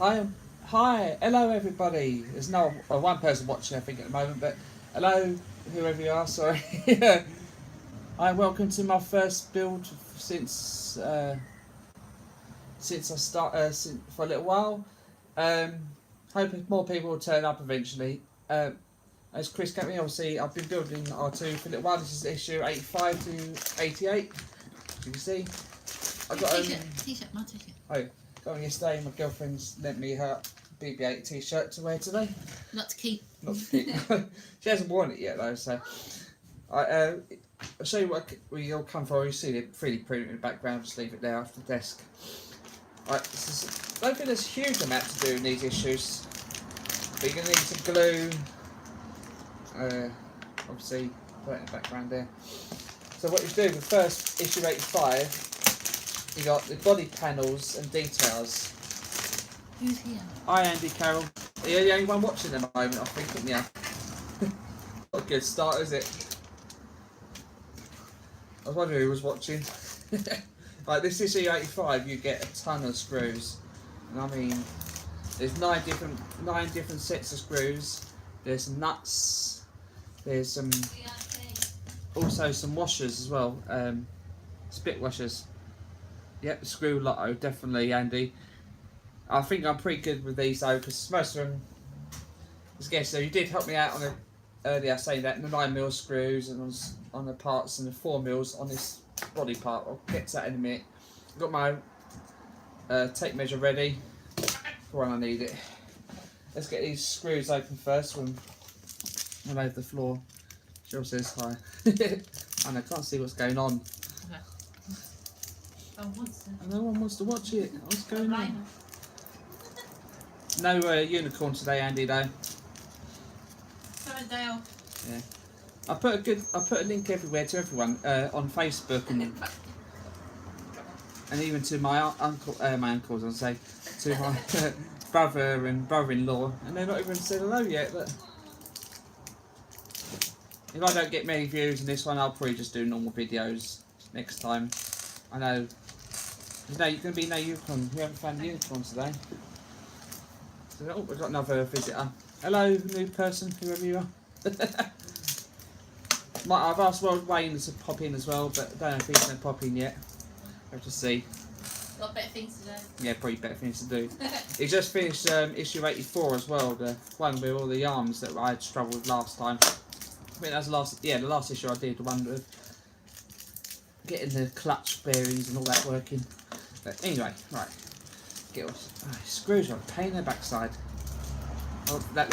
Hi, hello everybody. There's no one person watching, I think, at the moment, but hello, whoever you are. Sorry. Hi, welcome to my first build since I start for a little while. Hoping more people will turn up eventually. As Chris got me, obviously, I've been building R2 for a little while. This is issue 85 to 88. You can see. I got t-shirt, my t-shirt. Oh, got one yesterday. My girlfriend's lent me her BB-8 t-shirt to wear today. Not to keep. Not to keep. She hasn't worn it yet though, so I'll show you what we all come for. You see the 3D print in the background. Just leave it there off the desk. Right, I don't think there's a huge amount to do in these issues, but you're going to need some glue. Obviously, put it in the background there. So what you do with first issue 85, you got the body panels and details. Who's here? Hi Andy Carroll. You're the only one watching at the moment, I think, isn't you? Not a good start, is it? I was wondering who was watching. Right, this issue 85, you get a ton of screws, and I mean, there's nine different sets of screws. There's some nuts. There's some also some washers as well. Split washers. Yep, screw lotto, definitely, Andy. I think I'm pretty good with these though, because most of them. So you did help me out on it earlier, saying that the 9mm screws and on the parts and the 4mm on this body part. I'll get to that in a minute. I've got my tape measure ready for when I need it. Let's get these screws open first when I'm over the floor. Jill says hi. And I can't see what's going on. No one wants to watch it. What's going on? No unicorn today, Andy, though. Dale. Yeah. I put a link everywhere to everyone on Facebook and even to my uncles, I'd say, to my brother and brother-in-law, and they're not even said hello yet. But if I don't get many views in this one, I'll probably just do normal videos next time. I know. No, you're going to be no unicorn. We haven't found a unicorn today. So, oh, we've got another visitor. Hello, new person, whoever you are. I've asked Wayne to pop in as well, but I don't know if he's going to pop in yet. We'll have to see. Got better things to do. Yeah, probably better things to do. He just finished issue 84 as well, the one with all the arms that I had struggled with last time. I think that's the last issue I did, the one with getting the clutch bearings and all that working. But anyway, right. Screws are a pain in the backside. Oh, that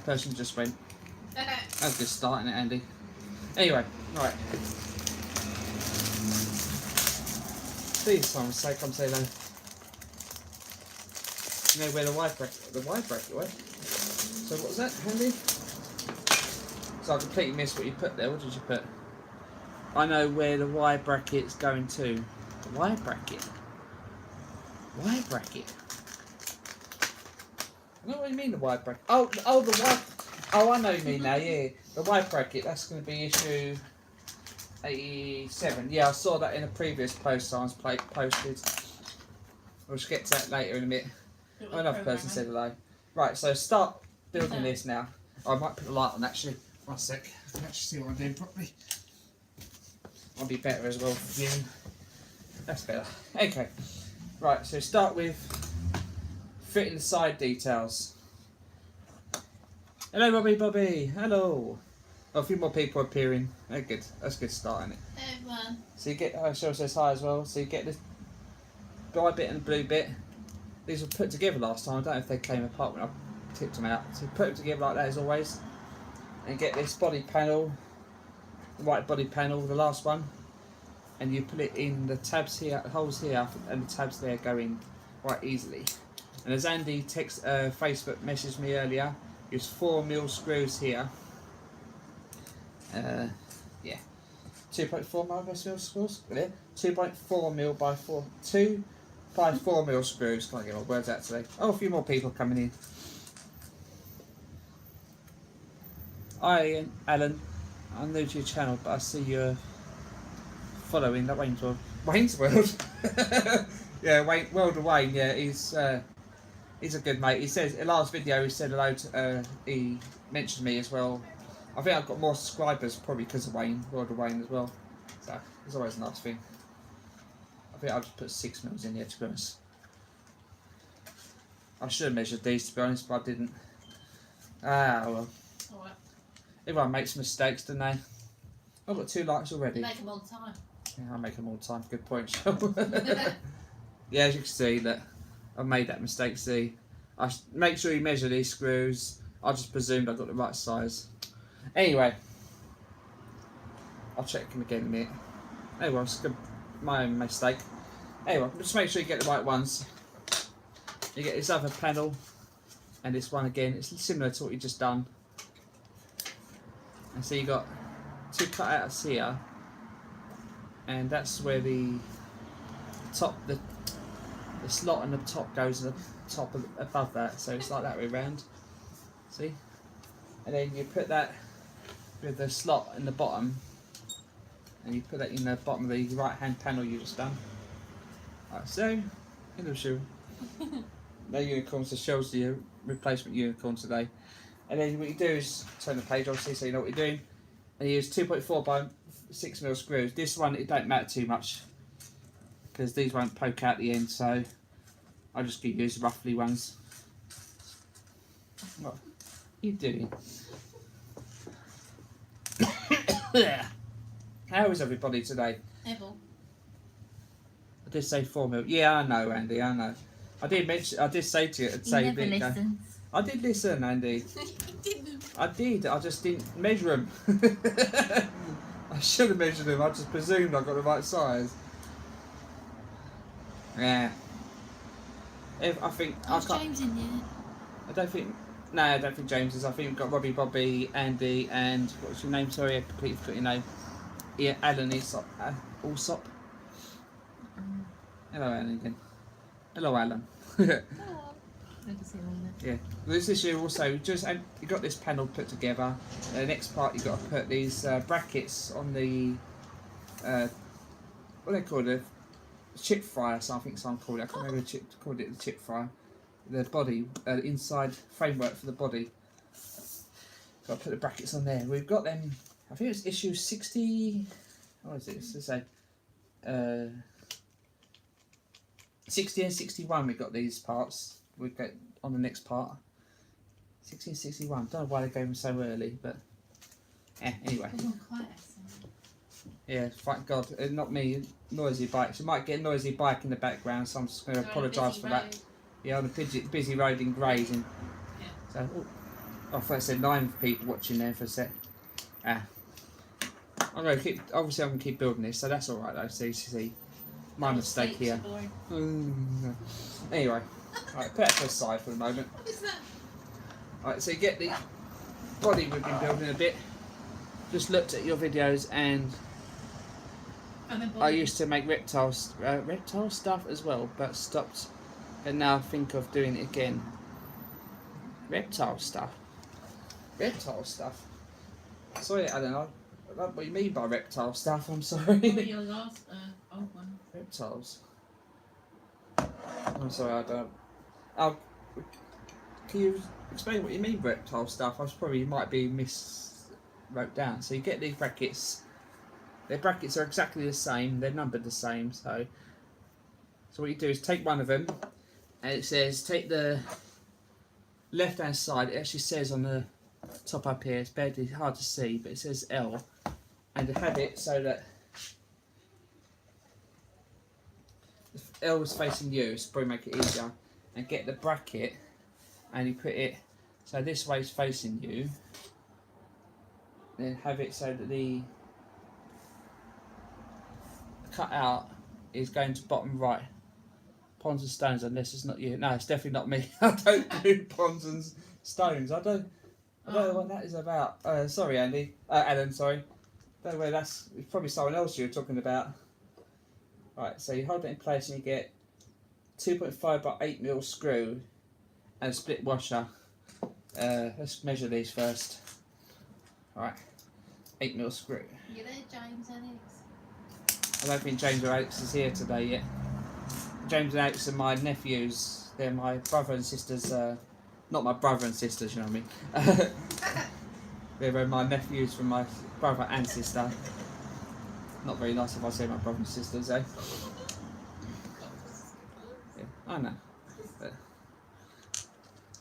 person just went. That was a good start, isn't it, Andy? Anyway, right. Please, someone's sake, come say hello. You know where the wide bracket was? So what was that, Andy? So I completely missed what you put there. What did you put? I know where the Y bracket's going to. The Y bracket? Y bracket? I know what you mean, the Y bracket. Oh, the Y. Oh, I know you mean now, yeah. The Y bracket, that's going to be issue 87. Yeah, I saw that in a previous post someone's posted. We'll just get to that later in a minute. Another person said hello. Right, so start building this now. I might put the light on actually. 1 sec. I can actually see what I'm doing properly. I'll be better as well for viewing. That's better. Okay. Right, so start with fitting the side details. Hello, Bobby. Hello. Oh, a few more people appearing. Oh, good. That's a good start, isn't it? Everyone. So you get. Cheryl says hi as well. So you get this white bit and the blue bit. These were put together last time. I don't know if they came apart when I tipped them out. So you put them together like that as always, and get this body panel, the white body panel, the last one, and you put it in the tabs here, holes here, and the tabs there go in quite easily. And as Andy Facebook messaged me earlier, there's 4mm screws here. Yeah, 2.4mm screws. There, 2.4mm by 2 by 4mm screws. Can't get my words out today. Oh, a few more people coming in. Hi, Alan. I'm new to your channel, but I see you're following that Wayne's World. Wayne's World? Yeah, World of Wayne, yeah, he's He's a good mate. He says in the last video he said hello to, he mentioned me as well. I think I've got more subscribers probably because of Wayne, Lord of Wayne as well. So it's always a nice thing. I think I'll just put 6 mils in here to be honest. I should have measured these to be honest, but I didn't. Ah well. Alright. Everyone makes mistakes, don't they? I've got 2 likes already. You make them all the time. Yeah, I make them all the time. Good point, Cheryl. Yeah, as you can see that I've made that mistake. See, make sure you measure these screws. I just presumed I got the right size. Anyway, I'll check them again in a minute. Anyway, it's my own mistake. Anyway, just make sure you get the right ones. You get this other panel and this one again. It's similar to what you just done. And so you got 2 cutouts here, and that's where the top, the slot on the top goes in the top above that. So it's like that way round. See, and then you put that with the slot in the bottom, and you put that in the bottom of the right hand panel you just done. Like so. Hello, shoe. No unicorns, so shows the replacement unicorn today. And then what you do is turn the page obviously so you know what you're doing. And you use 2.4 by 6 mil screws. This one it don't matter too much because these won't poke out the end, so I'll just use roughly ones. What are you doing? How is everybody today? Evil. I did say 4 mil. Yeah, I know, Andy. I know. I did say to you. He never listens. I did listen, Andy. You didn't. I did. I just didn't measure them. I should have measured them. I just presumed I got the right size. Yeah. I think I can't. James in there? I don't think. No, I don't think James is. I think we've got Robbie, Bobby, Andy, and what's your name? Sorry, I completely forgot your name. Yeah, Alan Aesop. Allsop. Hello, Alan again. Hello, Alan. Yeah. This issue also you got this panel put together. The next part you got to put these brackets on the what they call it, chip fryer. So I think some called it. I can't remember called it the chip fryer. The body inside framework for the body. Got to put the brackets on there. We've got them. I think it's issue 60. What is it? It's say 60 and 61. We got these parts. We get on the next part. 60 and 61. Don't know why they gave them so early, but anyway. Yeah, thank God. Not me. Noisy bikes. You might get a noisy bike in the background, so I'm just going to apologise for that. Yeah, on a busy road in Grays. And yeah. So, I thought I said 9 people watching there for a sec. I'm going to keep. Obviously, I'm going to keep building this, so that's all right though. See, my mistake here. Anyway, right, put that to the side for the moment. What is that? Right, so you get the body we've been building a bit. Just looked at your videos and I used to make reptile stuff as well, but stopped. And now I think of doing it again. Reptile stuff. Sorry, I don't know what you mean by reptile stuff. I'm sorry. Your last old one. Reptiles. I'm sorry, I don't. Can you explain what you mean reptile stuff? I probably might be wrote down. So you get these brackets. Their brackets are exactly the same. They're numbered the same. So what you do is take one of them. And it says, take the left hand side, it actually says on the top up here, it's barely hard to see, but it says L. And to have it so that if L is facing you, it's probably make it easier. And get the bracket, and you put it, so this way is facing you. Then have it so that the cut out is going to bottom right. Ponds and stones, unless it's not you. No, it's definitely not me. I don't do ponds and stones. I don't know what that is about. Sorry, Andy. Alan, sorry. Don't know where that's. It's probably someone else you're talking about. Right, so you hold it in place and you get 2.5 by 8 mil screw and a split washer. Let's measure these first. Alright, 8 mil screw. You there, James and Alex? I don't think James or Alex is here today yet. James and Alex are my nephews. They're my brother and sister's, not my brother and sisters, you know what I mean? They're my nephews from my brother and sister. Not very nice if I say my brother and sisters, eh? Yeah, I know. But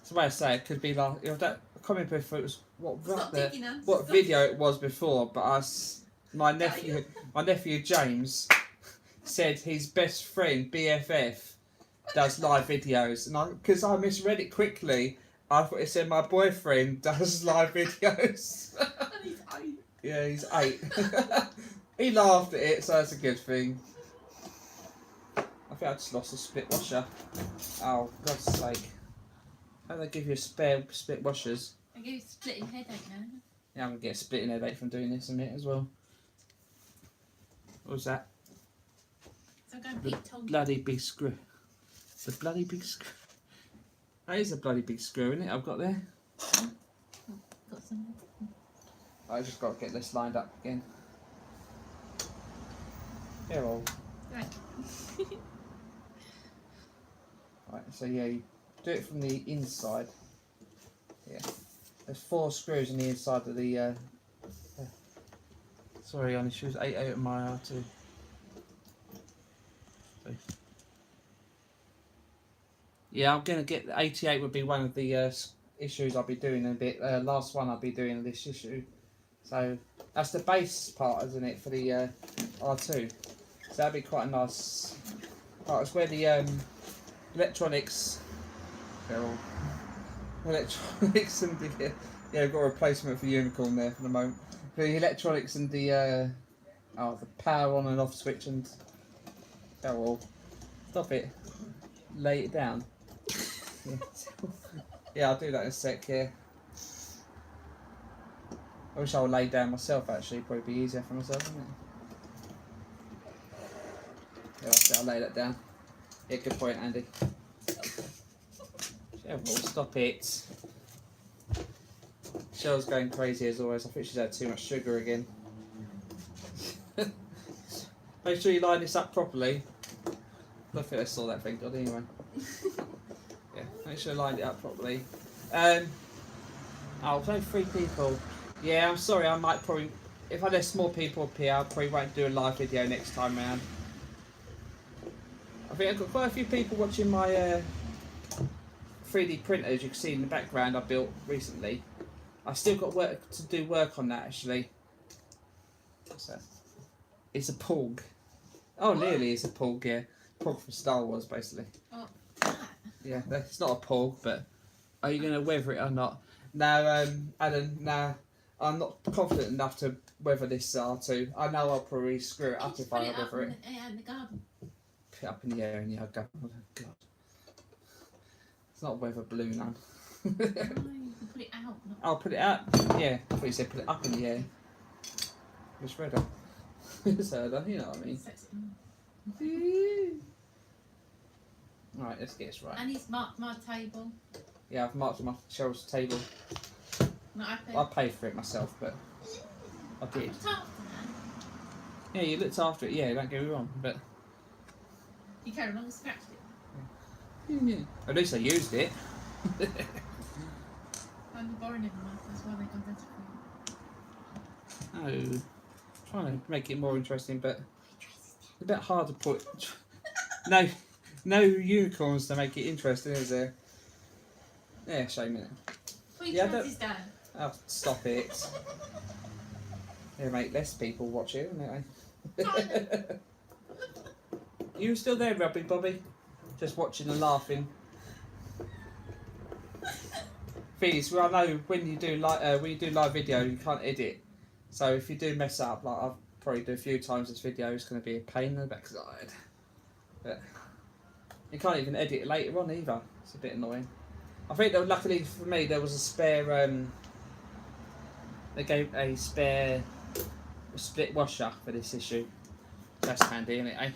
it's the way I say it. Could be like, you know, I can't remember if it was what video it was before, but my nephew James said his best friend BFF does live videos, and because I misread it quickly, I thought it said my boyfriend does live videos. And he's 8. Yeah, he's 8. He laughed at it, so that's a good thing. I think I just lost a split washer. Oh, for God's sake. How do they give you a spare split washers? I give you a splitting headache now. Yeah, I'm going to get a splitting headache from doing this in a minute as well. What was that? So go and pick Tom. Bloody big screw. The bloody big screw. That is a bloody big screw, isn't it? I've got there. Got some. I just got to get this lined up again. Yeah, well. Right. Right, so yeah, you do it from the inside. Yeah. There's 4 screws on the inside of the. Sorry, on the shoes 8 out of my R2. So, yeah, I'm gonna get 88 would be one of the issues I'll be doing in a bit. Last one I'll be doing this issue. So that's the base part, isn't it, for the R2? So that'd be quite a nice part. It's where the electronics, electronics and the yeah, we've got a replacement for Unicorn there for the moment. The electronics and the the power on and off switch and stop it, lay it down. Yeah. Yeah, I'll do that in a sec. Yeah. I wish I would lay down myself. Actually, probably be easier for myself, wouldn't it? Yeah, that's it, I'll lay that down. Yeah, good point, Andy. Yeah, well, stop it. Shell's going crazy as always. I think she's had too much sugar again. Make sure you line this up properly. I think I saw that, thank God, anyway. Yeah, make sure you lined it up properly. Oh, only 3 people. Yeah, I'm sorry, I might probably, if I let more people up here, I probably won't do a live video next time round. I think I've got quite a few people watching my 3D printer, as you can see in the background, I built recently. I've still got work on that actually. What's that? It's a Porg. Oh, nearly it's a Porg, yeah. Porg from Star Wars, basically. Oh. Yeah, it's not a Porg, but are you going to weather it or not? Now, Alan, now, I'm not confident enough to weather this R2. I know I'll probably screw it up if I weather it. In the garden. Put it up in the air and go, oh God. It's not a weather balloon, Anne. No, you can put it out. I'll put it out. Yeah, I thought you said put it up in the air. Misread her. So, you know what I mean. Right, let's get this right. And he's marked my table. Yeah, I've marked my Cheryl's table. Not happy. I paid for it myself, but I did. Looked after that. Yeah, you looked after it. Yeah, don't get me wrong, but You carried on and scratched it. yeah. At least I used it. I'm borrowing it, that's why they got that for you. Oh, trying to make it more interesting, but it's a bit hard to put. No unicorns to make it interesting, is there? Yeah, shame it. Put your Yeah, trousers down. Oh, stop it. Yeah, mate, less people watch it, isn't it? You still there, Robbie Bobby? Just watching and laughing. Things, well, I know when you do live video, you can't edit. So if you do mess up, like I've probably do a few times, this video is going to be a pain in the backside. But you can't even edit it later on either. It's a bit annoying. I think that luckily for me there was a spare. They gave a spare split washer for this issue. That's handy, isn't it? Eh?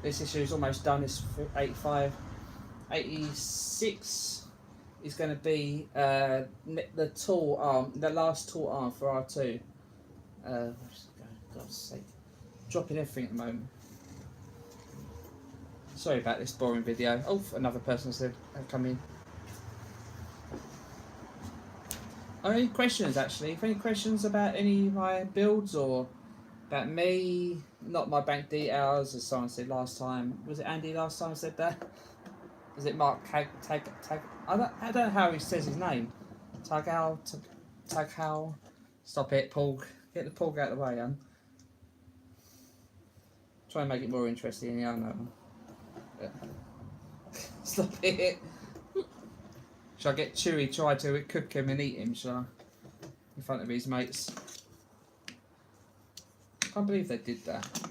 This issue is almost done. It's 85, 86 is going to be the tool arm, the last tool arm for R2. God's sake, dropping everything at the moment. Sorry about this boring video. Oh, another person said come in. Any questions actually? If any questions about any of my builds or about me, not my bank details, as someone said last time. Was it Andy last time said that? Was it Mark Tag? I don't know how he says his name. Taghal. Stop it, Paul. Get the Paul out of the way, Try and make it more interesting. Yeah, I know. Yeah. Stop it. Shall I get Chewy try to cook him and eat him, shall I? In front of his mates. I can't believe they did that. I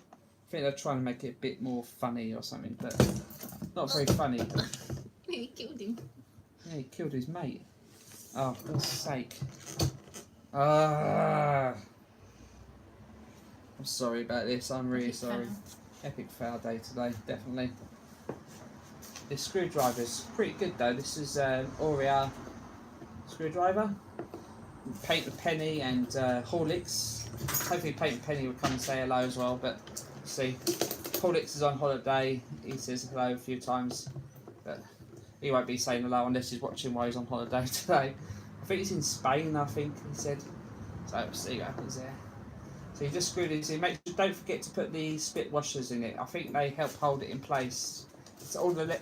think they're trying to make it a bit more funny or something, but not very funny. He killed him. Yeah, he killed his mate. Oh, for God's sake. I'm sorry about this, I'm really sorry. Epic fail day today, definitely. This screwdriver's pretty good though. This is Aurea screwdriver. Paint with Penny and Horlicks. Hopefully Paint with Penny will come and say hello as well, but see. Horlicks is on holiday. He says hello a few times, but he won't be saying hello unless he's watching while he's on holiday today. I think he's in Spain, I think he said. So we'll see what happens there. So you just screw these in. Don't forget to put the split washers in it. I think they help hold it in place. It's all the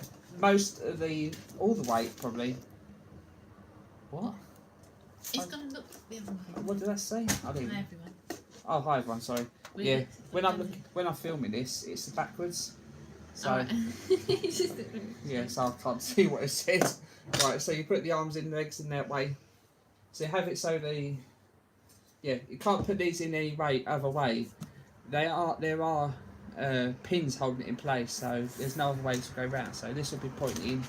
all the weight probably. What? It's gonna look the other way. What did I say? I didn't. Hi everyone. Oh, hi everyone. Sorry. We Yeah. looked When I'm filming this, it's backwards. So Alright. It's just yeah, so I can't see what it says. Right. So you put the arms in, the legs in that way. So you have it so you can't put these in any other way. There are pins holding it in place, so there's no other way to go around. So this will be pointing.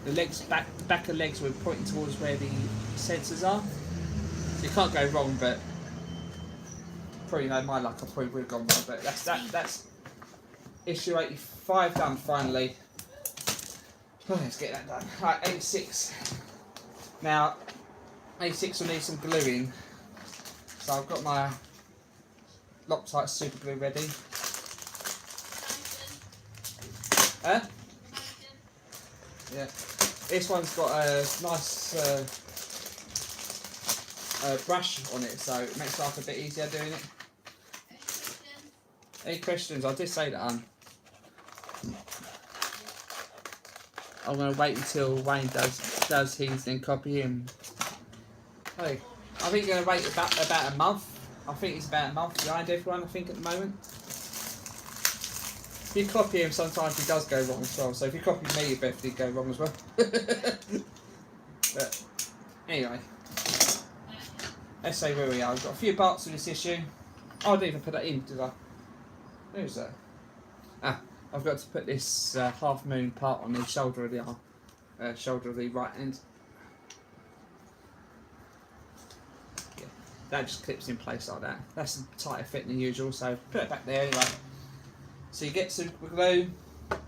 The legs back of legs will be pointing towards where the sensors are. So you can't go wrong, but probably know my luck. I probably would have gone wrong, but that's issue 85 done finally. Oh, let's get that done. Right, 86. Now 86 will need some gluing. So I've got my Loctite super glue ready. Yeah. This one's got a nice brush on it, so it makes life a bit easier doing it. Any questions? I did say that I'm going to wait until Wayne does his, then copy him. Hey, I think you're going to wait about a month. I think it's about a month behind everyone, I think, at the moment. If you copy him, sometimes he does go wrong as well. So if you copy me, you both did go wrong as well. But anyway, let's say where we are. We've got a few parts of this issue. Oh, I didn't even put that in, did I? Who's that? Ah, I've got to put this half moon part on the shoulder of the arm, shoulder of the right hand. Yeah, that just clips in place like that. That's a tighter fit than usual, so put it back there anyway. So you get super glue, you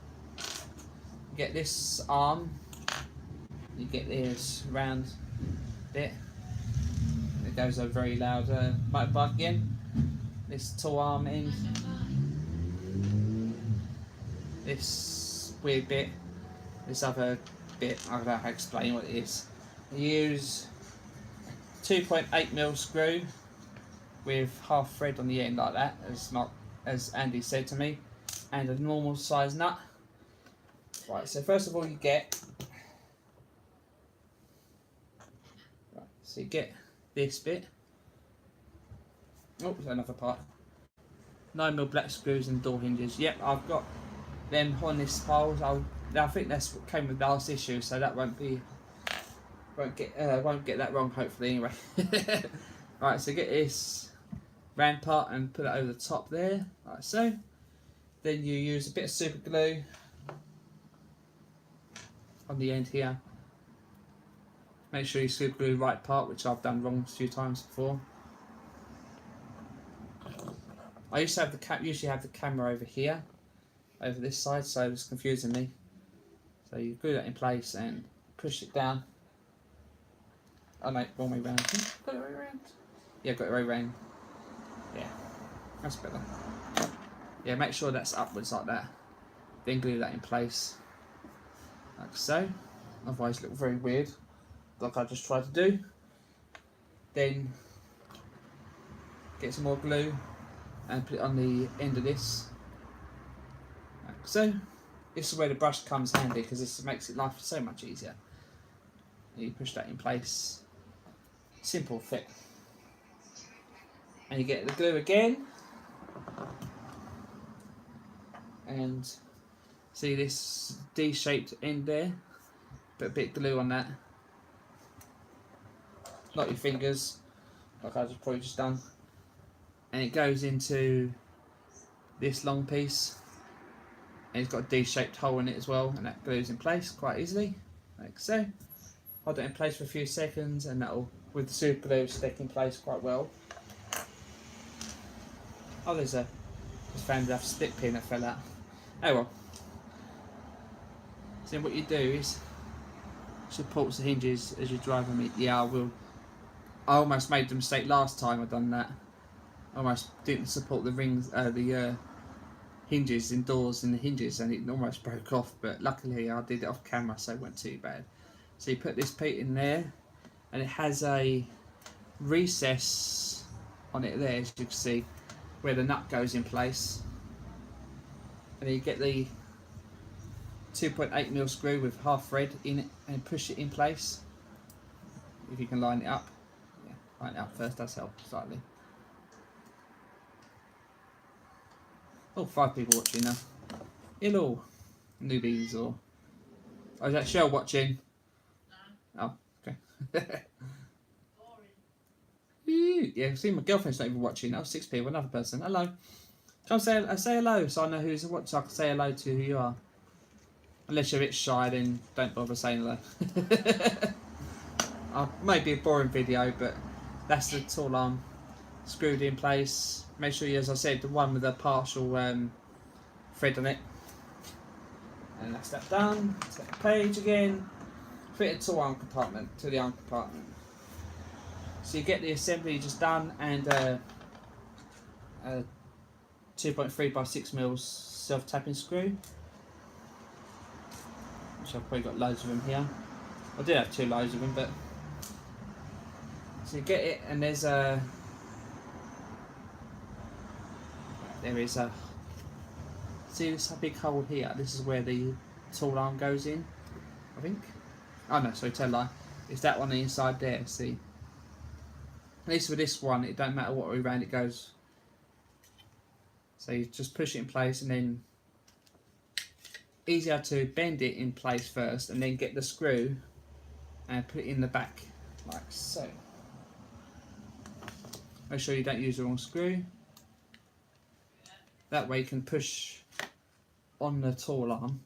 get this arm, you get this round bit, it goes a very loud motorbike again, this tall arm end, this weird bit, this other bit, I don't know how to explain what it is. You use 2.8mm screw with half thread on the end like that, as Andy said to me, and a normal size nut. Right, so first of all you get, this bit. Oh, there's another part. 9mm black screws and door hinges. Yep, I've got them on this file. I think that's what came with the last issue, so that won't get that wrong hopefully anyway. Right, so get this round part and put it over the top there, like so. Then you use a bit of super glue on the end here. Make sure you super glue the right part, which I've done wrong a few times before. I usually have the camera over here, over this side, so it's confusing me. So you glue that in place and push it down. Oh no, wrong way round. Got it right round? Yeah, got it right round. Yeah, that's better. Yeah, make sure that's upwards like that. Then glue that in place, like so. Otherwise it looks very weird, like I just tried to do. Then get some more glue and put it on the end of this, like so. This is where the brush comes handy because this makes it life so much easier. You push that in place, simple fit, and you get the glue again, and see this D-shaped end there, put a bit of glue on that, not your fingers like I just probably just done, and it goes into this long piece, and it's got a D-shaped hole in it as well, and that glues in place quite easily, like so. Hold it in place for a few seconds, and that'll, with the super glue, stick in place quite well. Oh, there's a, just found a stick pin that fell out. Oh well. So what you do is supports the hinges as you drive them. Yeah, I almost made the mistake last time I done that. I almost didn't support the rings, the hinges indoors in the hinges, and it almost broke off. But luckily I did it off camera, so it wasn't too bad. So you put this piece in there, and it has a recess on it there, as you can see, where the nut goes in place. And then you get the 2.8mm screw with half thread in it and push it in place. If you can line it up. Yeah, line it up first, does help slightly. Oh, 5 people watching now. Hello, newbies, or... Oh, is that Shell watching? Oh, okay. Yeah, see, my girlfriend's not even watching. Oh, 6 people, another person. Hello. Come say hello, so I know who's watching. So I can say hello to who you are. Unless you're a bit shy, then don't bother saying hello. Maybe a boring video, but that's the tool arm screwed in place. Make sure you, as I said, the one with the partial thread on it. And that's that done. Take the page again. Fit a tool arm compartment to the arm compartment. So you get the assembly just done, and 2.3 by 6mm self-tapping screw, which I've probably got loads of them here. I did have 2 loads of them, but so you get it, and there is a, see this big hole here. This is where the tool arm goes in, I think. Oh no, sorry, tell a lie. It's that one inside there. See, at least with this one, it don't matter what way around it goes. So you just push it in place, and then easier to bend it in place first, and then get the screw and put it in the back like so. Make sure you don't use the wrong screw. That way you can push on the tool arm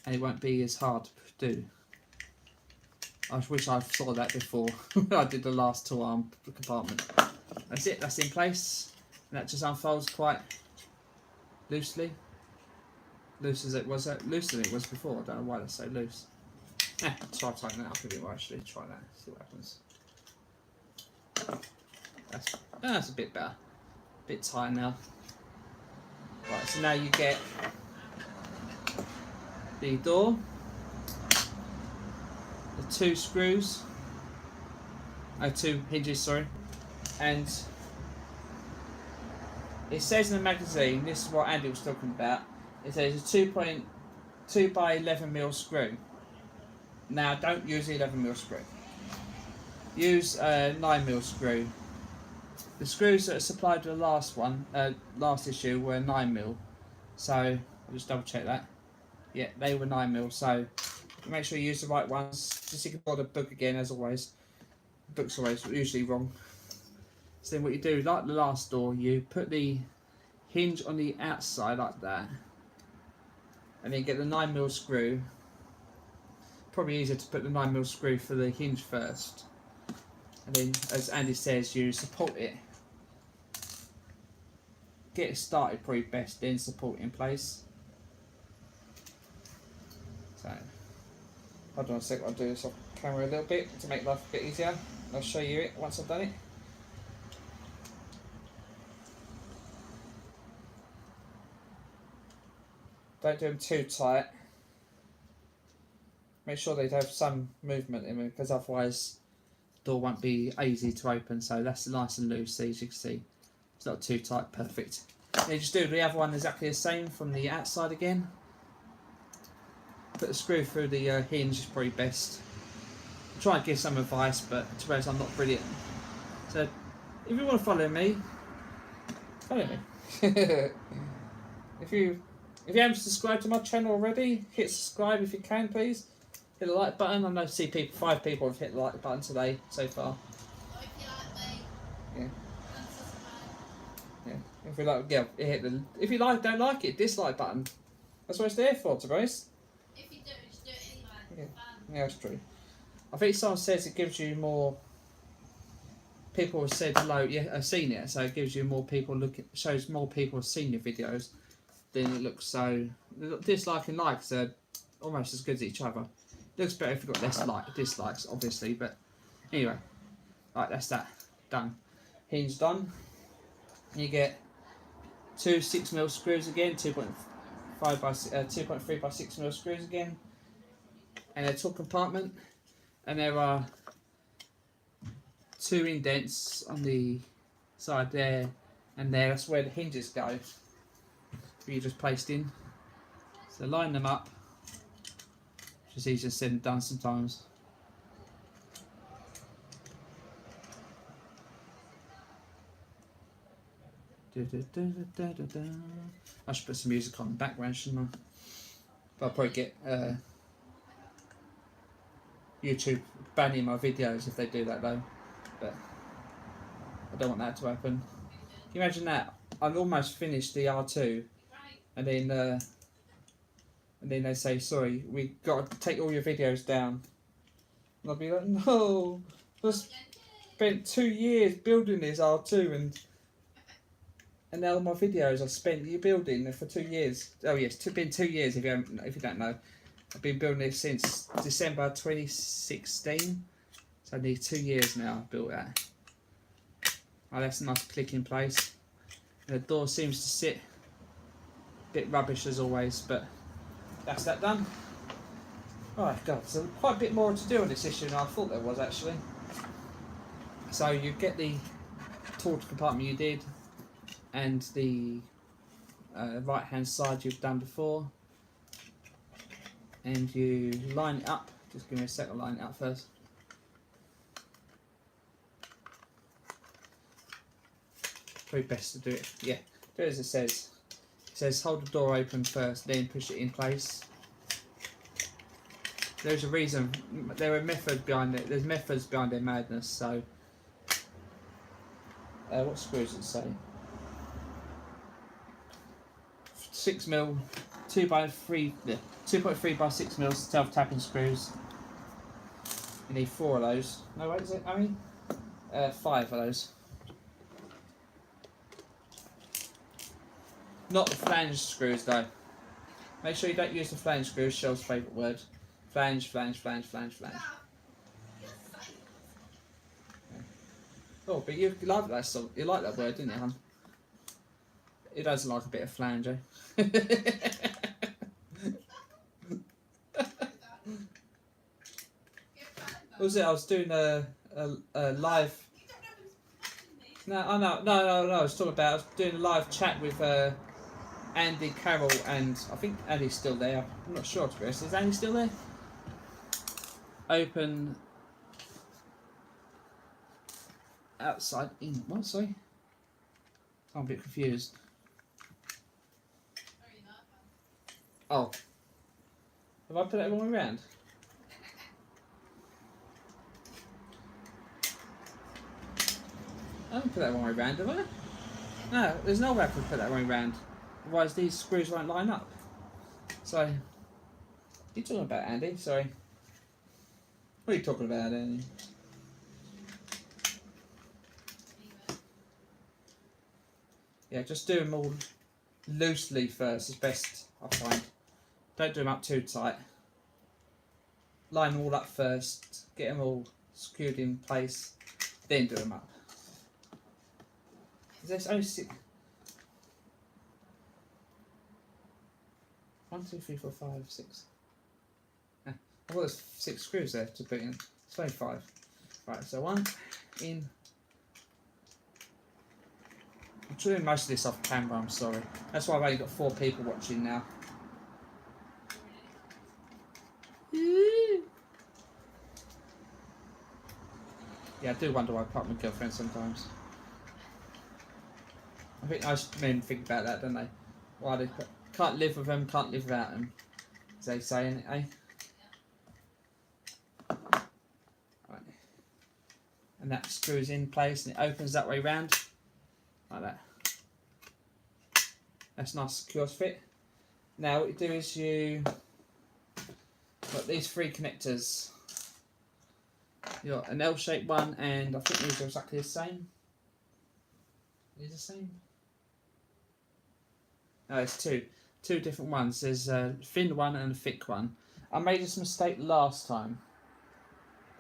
and it won't be as hard to do. I wish I saw that before when I did the last tool arm compartment. That's it, that's in place, and that just unfolds quite loosely. Looser than it was before. I don't know why that's so loose. Try tightening that up a bit more actually. Try that, see what happens. That's a bit better. A bit tighter now. Right, so now you get the door, the 2 screws, 2 hinges, sorry, and it says in the magazine, this is what Andy was talking about, it says a 2.2 by 11mm screw. Now don't use the 11mm screw, use a 9mm screw. The screws that are supplied to the last one, last issue, were 9mm, so I'll just double check that. Yeah, they were 9mm, so make sure you use the right ones. Just ignore the book again, as always. The book's always usually wrong. So then what you do, like the last door, you put the hinge on the outside like that, and then get the 9mm screw. Probably easier to put the 9mm screw for the hinge first, and then, as Andy says, you support it. Get it started probably best, then support it in place. So, hold on a sec, I'll do this off camera a little bit to make life a bit easier. I'll show you it once I've done it. Don't do them too tight. Make sure they have some movement in them, because otherwise the door won't be easy to open. So that's nice and loose, as you can see. It's not too tight, perfect. Then just do the other one exactly the same from the outside again. Put the screw through the hinge is probably best. Try and give some advice, but to be honest, I'm not brilliant. So if you want to follow me, follow me. If you haven't subscribed to my channel already, hit subscribe if you can, please. Hit the like button. I know 5 people have hit the like button today so far. If you like me, Yeah. unsubscribe. Yeah. If you like, yeah, hit the. If you don't like it, dislike button. That's what it's there for, to be honest. If you do, just do it anyway. Yeah. It's fun. Yeah, that's true. I think someone says it gives you more. People have said hello, yeah, have seen it, so it gives you more people looking. Shows more people have seen your videos. Then it looks so. Dislike and likes are almost as good as each other. Looks better if you've got less dislikes, obviously, but anyway. Right, that's that. Done. Hinge done. You get 2 6mm screws again, 2.3 by 6mm screws again, and a tool compartment, and there are 2 indents on the side there and there. That's where the hinges go. You just placed in. So line them up. Just easier said than done sometimes. I should put some music on in the background, shouldn't I? But I'll probably get YouTube banning my videos if they do that though. But I don't want that to happen. Can you imagine that? I've almost finished the R2 and then they say, sorry, we got to take all your videos down. And I'll be like, no, I spent 2 years building this R2 and now all my videos I spent building for 2 years. Oh yes, it's been 2 years if you don't know. I've been building this since December 2016. So I need 2 years now I've built that. Oh, that's a nice click in place. The door seems to sit a bit rubbish as always, but that's that done. Right, God, so quite a bit more to do on this issue than I thought there was actually. So you get the tool compartment you did, and the right hand side you've done before, and you line it up. Just give me a sec to line it up first. Probably best to do it. Yeah, do it as it says. It says hold the door open first, then push it in place. There's a reason. There are methods behind it. There's methods behind their madness. So, what screws does it say? 6mm, 2.3 by 6mm self-tapping screws. You need 4 of those. No, wait, is it? I mean, 5 of those. Not the flange screws though. Make sure you don't use the flange screws. Shell's favourite word. Flange, flange, flange, flange, flange. Oh, but you like that song. You like that word, didn't you, hon? It doesn't like a bit of flange, eh? What was it? I was doing a live. No, I know, no. I was talking about. I was doing a live chat with Andy, Carol, and I think Andy's still there. I'm not sure to be honest. Is Andy still there? Open. Outside in. What? Sorry. I'm a bit confused. Oh. Have I put it wrong way around? I haven't put that wrong way round, have I? No, there's no way I could put that wrong way round. Otherwise these screws won't line up. So, what are you talking about, Andy? Sorry. What are you talking about, Andy? Yeah, just do them all loosely first is best, I find. Don't do them up too tight. Line them all up first, get them all screwed in place, then do them up. There's only 6. 1, 2, 3, 4, 5, 6. I thought there's 6 screws there to put in. It's only 5. Right, so 1 in. I'm doing most of this off camera, I'm sorry. That's why I've only got 4 people watching now. Yeah, I do wonder why I part with my girlfriend sometimes. I think most men think about that, don't they? Why they can't live with them, can't live without them. As they say, innit, eh? Right. And that screws in place and it opens that way round. Like that. That's nice, secure fit. Now what you do is you got these 3 connectors. You got an L-shaped one, and I think these are exactly the same. These the same? No, it's 2 different ones. There's a thin one and a thick one. I made this mistake last time.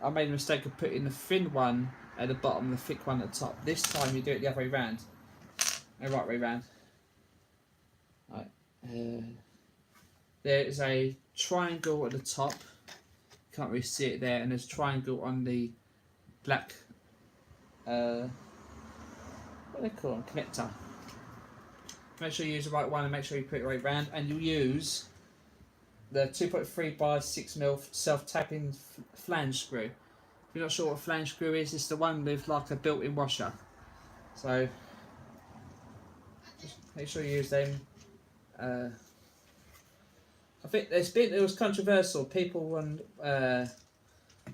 I made a mistake of putting the thin one at the bottom and the thick one at the top. This time you do it the other way round. The right way round. Right. There is a triangle at the top. Can't really see it there, and there's a triangle on the black. What do they call them? Connector. Make sure you use the right one and make sure you put it right round, and you use the 2.3 by 6mm self-tapping flange screw. If you're not sure what a flange screw is, it's the one with like a built-in washer. So just make sure you use them. I think it was controversial. People were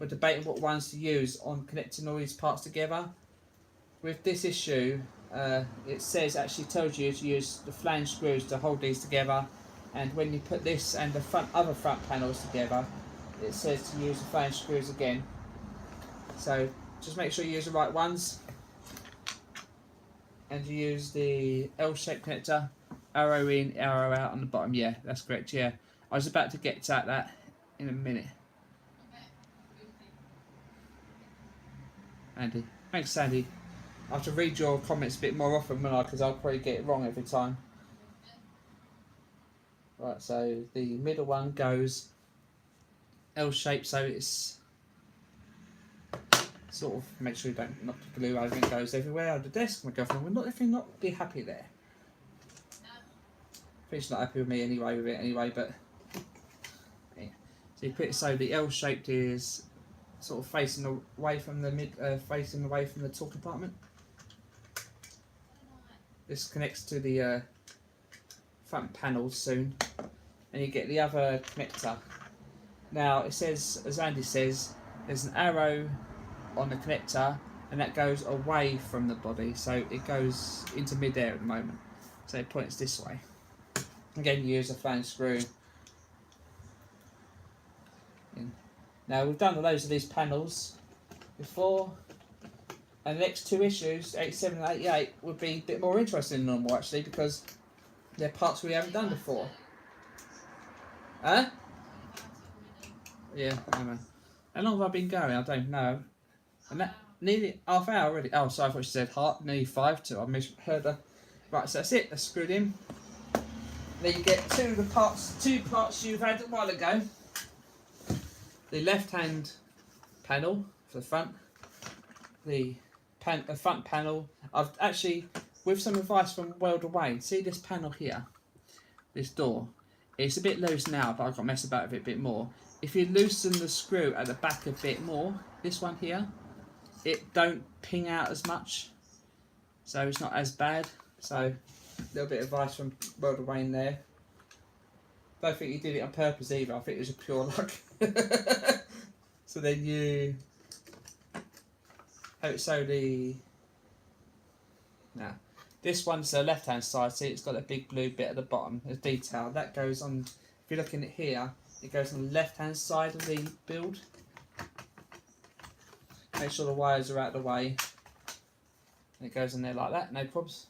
debating what ones to use on connecting all these parts together. With this issue, it actually tells you to use the flange screws to hold these together, and when you put this and the other front panels together, it says to use the flange screws again. So just make sure you use the right ones, and you use the L-shaped connector, arrow in, arrow out on the bottom. Yeah, that's correct. Yeah, I was about to get to that in a minute. Andy, thanks, Sandy. I have to read your comments a bit more often, won't I? Because I'll probably get it wrong every time. Right, so the middle one goes L-shaped, so it's sort of, make sure you don't knock the glue over and it goes everywhere on the desk. My girlfriend will not be happy there. I think she's not happy with me anyway with it anyway, but yeah. So you put it so the L-shaped is sort of facing away from the facing away from the tool compartment. This connects to the front panels soon, and you get the other connector. Now it says, as Andy says, there's an arrow on the connector, and that goes away from the body, so it goes into mid-air at the moment. So it points this way. Again, you use a flange screw. Now we've done loads of these panels before. And the next 2 issues, 87 and 88, would be a bit more interesting than normal actually, because they're parts we haven't done before. Huh? Yeah, I know. How long have I been going? I don't know. And that nearly half hour already. Oh, sorry, I thought she said nearly 5 to. I misheard her. Right, so that's it. That's screwed in. Then you get 2 parts you've had a while ago. The left-hand panel for the front. The front panel, I've actually, with some advice from World Away, see this panel here, this door, it's a bit loose now, but I've got to mess about with it a bit more. If you loosen the screw at the back a bit more, this one here, it don't ping out as much, so it's not as bad. So a little bit of advice from World Away in there. Don't think you did it on purpose either, I think it was a pure luck. So then you so now this one's the left hand side, see it's got a big blue bit at the bottom, a detail that goes on. If you're looking at here, it goes on the left hand side of the build. Make sure the wires are out of the way, and it goes in there like that, no problems.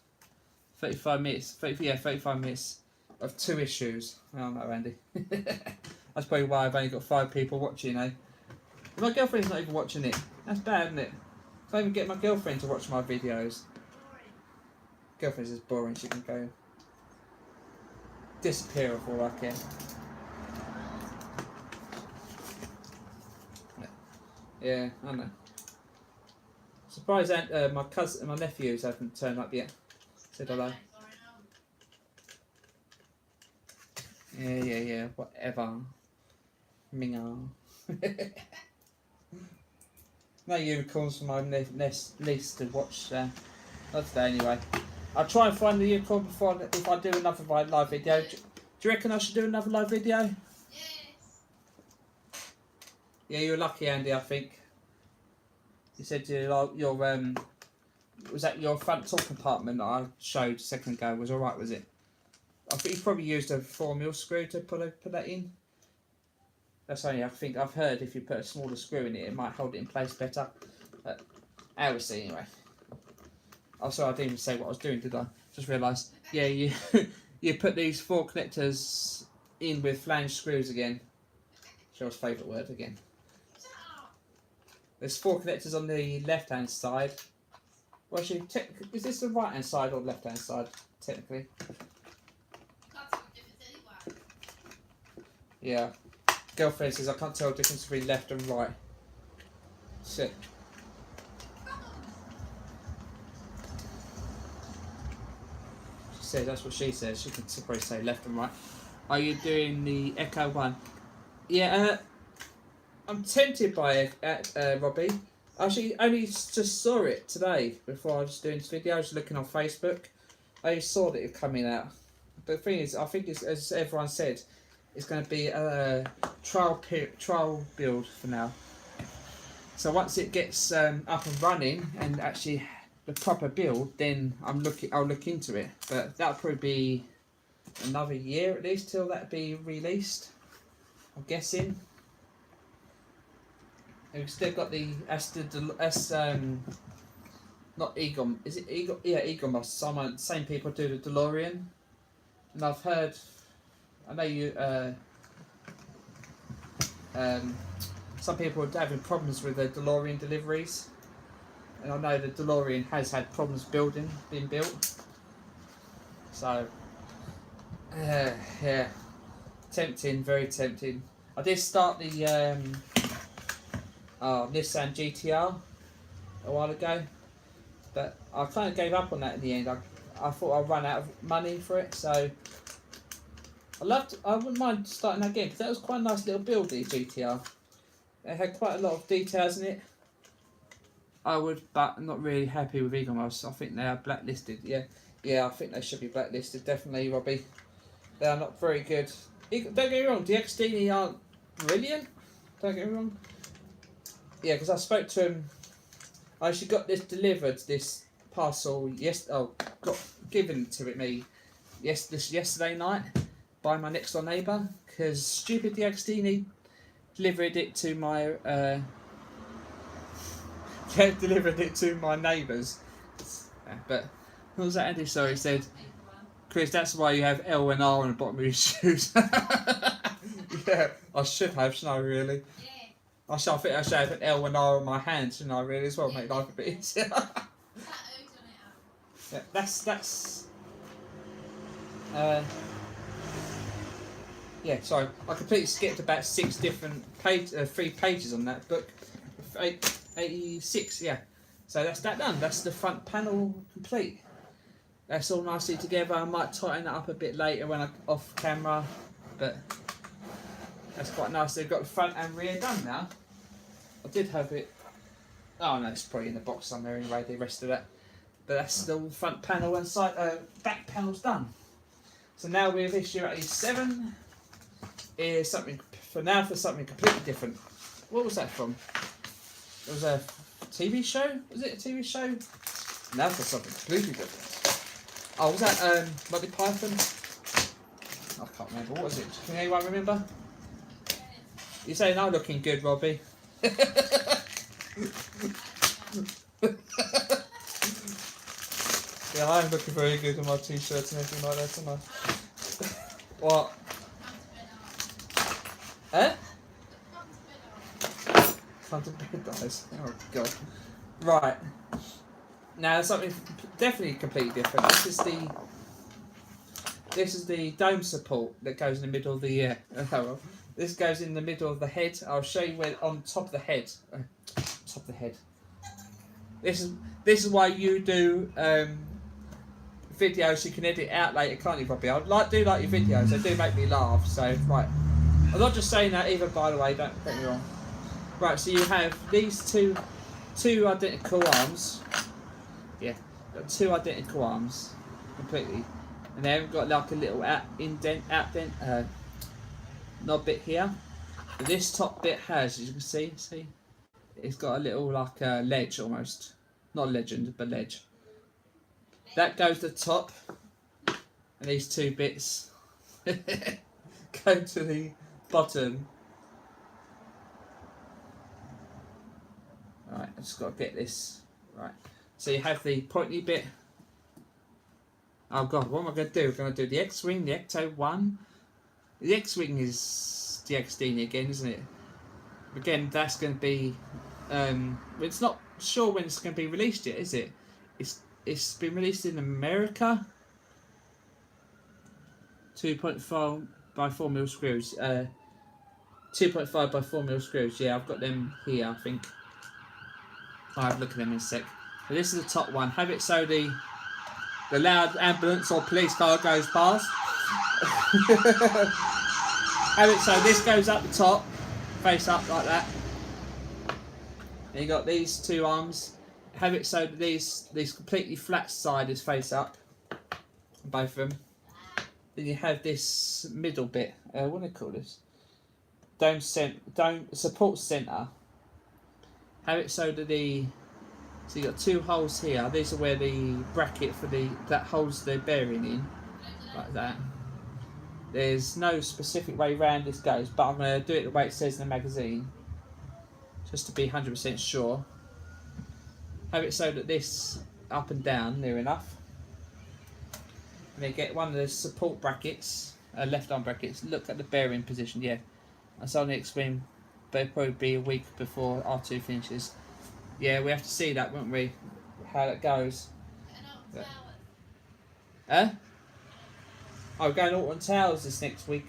35 minutes, 35 minutes of 2 issues. Oh no, Andy. That's probably why I've only got 5 people watching, eh? My girlfriend's not even watching it. That's bad, isn't it? I can't even get my girlfriend to watch my videos. Girlfriend's just boring, she can go. disappear for all I care. Yeah, I know. Surprised that my cousin, my nephews haven't turned up yet. Said hello. Yeah, whatever. Minga. No unicorns for my niece to watch. Not today anyway. I'll try and find the unicorn before if I do another live video. Do you reckon I should do another live video? Yes. Yeah, you're lucky, Andy. I think. You said your was that your front top compartment that I showed a second ago was alright, was it? I think you probably used a 4mm screw to put that in. That's only, I think I've heard if you put a smaller screw in it, it might hold it in place better. But I will see anyway. Oh, sorry, I didn't even say what I was doing, did I? Just realised. Yeah, you you put these 4 connectors in with flange screws again. Cheryl's favourite word again. There's 4 connectors on the left-hand side. Well, actually, is this the right-hand side or left-hand side, technically? Yeah. Girlfriend says I can't tell the difference between left and right. Sick. She says that's what she says. She can probably say left and right. Are you doing the Echo one? Yeah. I'm tempted by it, Robbie. Actually, only just saw it today before I was doing this video. I was looking on Facebook. I only saw that it coming out. But the thing is, I think it's, as everyone said, it's going to be a trial build for now. So once it gets up and running and actually the proper build, then I'll look into it. But that'll probably be another year at least till that be released. I'm guessing. And we've still got the not Egon. Is it Egon? Yeah, Egon Bus. Same people do the DeLorean, and I've heard. I know you. Some people are having problems with the DeLorean deliveries, and I know the DeLorean has had problems being built. So, yeah, tempting, very tempting. I did start the Nissan GTR a while ago, but I kind of gave up on that in the end. I thought I'd run out of money for it, so I wouldn't mind starting that again because that was quite a nice little build, the GTR. It had quite a lot of details in it. I would, but I'm not really happy with Egomos. I think they are blacklisted. Yeah, I think they should be blacklisted. Definitely, Robbie. They are not very good. Don't get me wrong, Deagostini'a aren't brilliant. Don't get me wrong. Yeah, because I spoke to him. I actually got this delivered, this parcel, got given to me yesterday night by my next door neighbour, because stupid Deagostini delivered it to my neighbours. But what was that, Andy? Sorry, he said, Chris, that's why you have L and R on the bottom of your shoes. Yeah, I should have, shouldn't I, really? I think I should have an L and R on my hands, shouldn't I, really, as well, make life a bit easier. Yeah, that's yeah, sorry, I completely skipped about 6 different 3 pages on that book. 86, yeah. So that's that done. That's the front panel complete. That's all nicely together. I might tighten that up a bit later when I'm off camera, but that's quite nice. They've got the front and rear done now. I did have it. Oh no, it's probably in the box somewhere anyway. The rest of that, but that's the front panel and side back panel's done. So now with issue 87 is something for something completely different. What was that from? It was a TV show. Was it a TV show? Now for something completely different. Oh, was that Monty Python? I can't remember. What was it? Can anyone remember? You're saying I'm looking good, Robbie. Yeah, I am looking very good in my t-shirts and everything like that, am I? What? Eh? Time to bed, guys. Oh god. Right. Now something definitely completely different. This is this is the dome support that goes in the middle of the this goes in the middle of the head. I'll show you where on top of the head. Top of the head. This is why you do videos so you can edit out later, can't you, Bobby? I do like your videos. They do make me laugh. So right, I'm not just saying that either. By the way, don't get me wrong. Right, so you have these two identical arms. Yeah, got two identical arms, completely, and they haven't got like a little outdent, knob bit here. But this top bit has, as you can see, it's got a little like ledge almost, not a legend, but ledge. That goes to the top, and these two bits go to the bottom. Right, I've just got to get this right. So you have the pointy bit. Oh god, what am I going to do? We're going to do the X-Wing, the Ecto-1. The X-Wing is Deagostini'a again, isn't it? Again, that's going to be... it's not sure when it's going to be released yet, is it? It's been released in America. 2.5 by 4mm screws. 2.5 by 4mm screws. Yeah, I've got them here, I think. I'll have a look at them in a sec. But this is the top one. Have it so the loud ambulance or police car goes past. Have it so this goes up the top, face up like that. And you got these two arms. Have it so that these completely flat side is face up, both of them. Then you have this middle bit. What do they call this? Dome support center. Have it so that so you got two holes here. These are where the bracket for that holds the bearing in, like that. There's no specific way round this goes, but I'm going to do it the way it says in the magazine, just to be 100% sure. Have it so that this up and down near enough. And then get one of the support brackets, left arm brackets. Look at the bearing position. Yeah, that's on the X-Wing, but it'll probably be a week before R2 finishes. Yeah, we have to see that, won't we? How that goes. I'm going to Alton Towers this next week,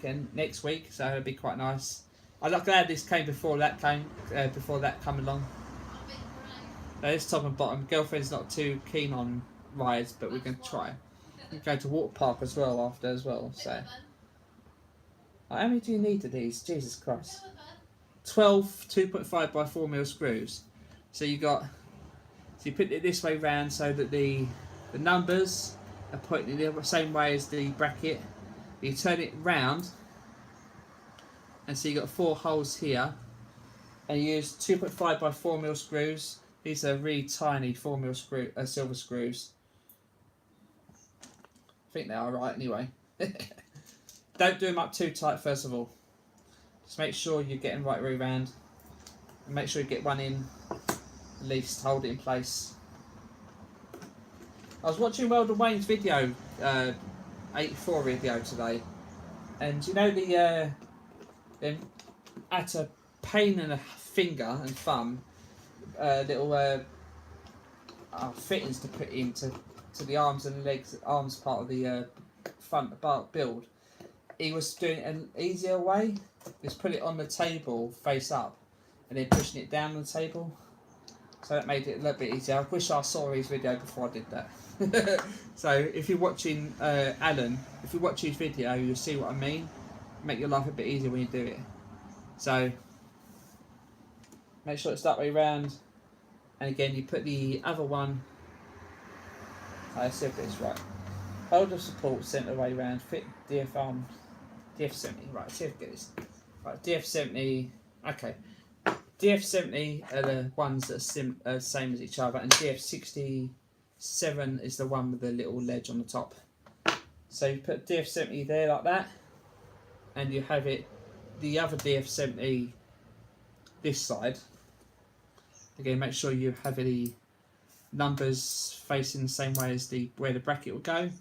so it'll be quite nice. I'm glad this came before that came along. This top and bottom. Girlfriend's not too keen on rides, but we're going to try. We can go to water park as well after as well. So, how many do you need of these? Jesus Christ! 12 2.5 by 4mm screws. So you put it this way round so that the numbers are pointing the same way as the bracket. You turn it round, and so you got 4 holes here, and you use 2.5 by 4mm screws. These are really tiny 4mm silver screws. I think they are right anyway. Don't do them up too tight first of all. Just make sure you're getting right way round, and make sure you get one in. At least hold it in place. I was watching Weldon Wayne's video, 84 video today, and you know them at a pain in the finger and thumb, little fittings to put into the arms and legs, arms part of the front build. He was doing it an easier way. Just put it on the table face up, and then pushing it down on the table. So that made it a little bit easier. I wish I saw his video before I did that. So if you're watching Alan, if you watch his video, you'll see what I mean. Make your life a bit easier when you do it. So make sure it's that way round. And again, you put the other one. Let's see if it's right. Hold the support centre way round. Fit DF70. Right, see if I get this. Right, DF70. Okay. DF70 are the ones that are same as each other, and DF67 is the one with the little ledge on the top. So you put DF70 there like that, and you have it, the other DF70 this side. Again, make sure you have the numbers facing the same way as where the bracket will go.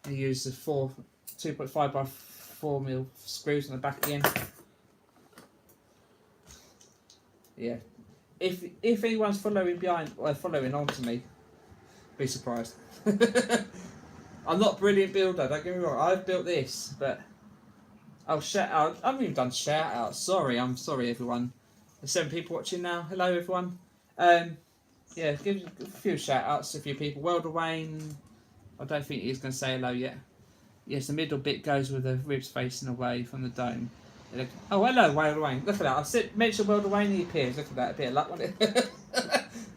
And you use the 2.5 by 4mm screws on the back again. Yeah, if anyone's following on to me, be surprised. I'm not a brilliant builder, don't get me wrong. I've built this, but I'll shout out. I haven't even done shout out. Sorry, I'm sorry everyone. There's 7 people watching now. Hello everyone. Yeah, give a few shout outs to a few people. World of Wayne. I don't think he's going to say hello yet. Yes, the middle bit goes with the ribs facing away from the dome. Oh, hello, World of Wayne. Look at that. I mentioned World of Wayne and he appears. Look at that. A bit of luck, wasn't it?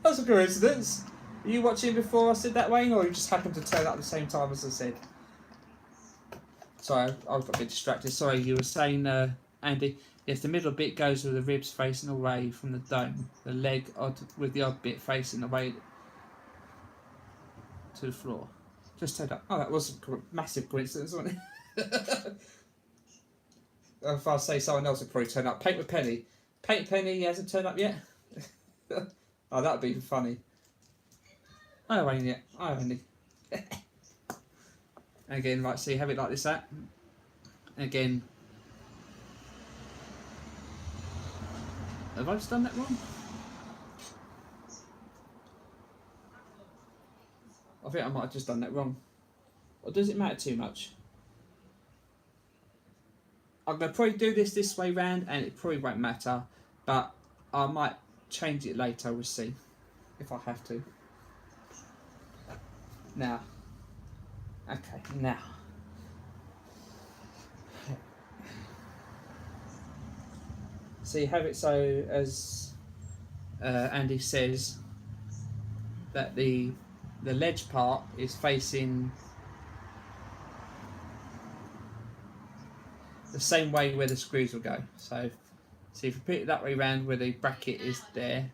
That's a coincidence. Are you watching before I said that, Wayne, or you just happened to turn up at the same time as I said? Sorry, I got a bit distracted. Sorry, you were saying, Andy. Yes, the middle bit goes with the ribs facing away from the dome. The leg with the odd bit facing away to the floor. Just turned up. Oh, that was a massive coincidence, wasn't it? If I say someone else would probably turn up. Paint with Penny. Paint Penny, he hasn't turned up yet. Oh, that would be funny. Oh, Wayne yet. Oh, Andy. Again, right, so you have it like this, that. Again. Have I just done that wrong? I think I might have just done that wrong. Or does it matter too much? I'm going to probably do this way round and it probably won't matter. But I might change it later, we'll see. If I have to. Now. Okay, now. So you have it so, as Andy says, that the ledge part is facing the same way where the screws will go. So if you put it that way round where the bracket is there,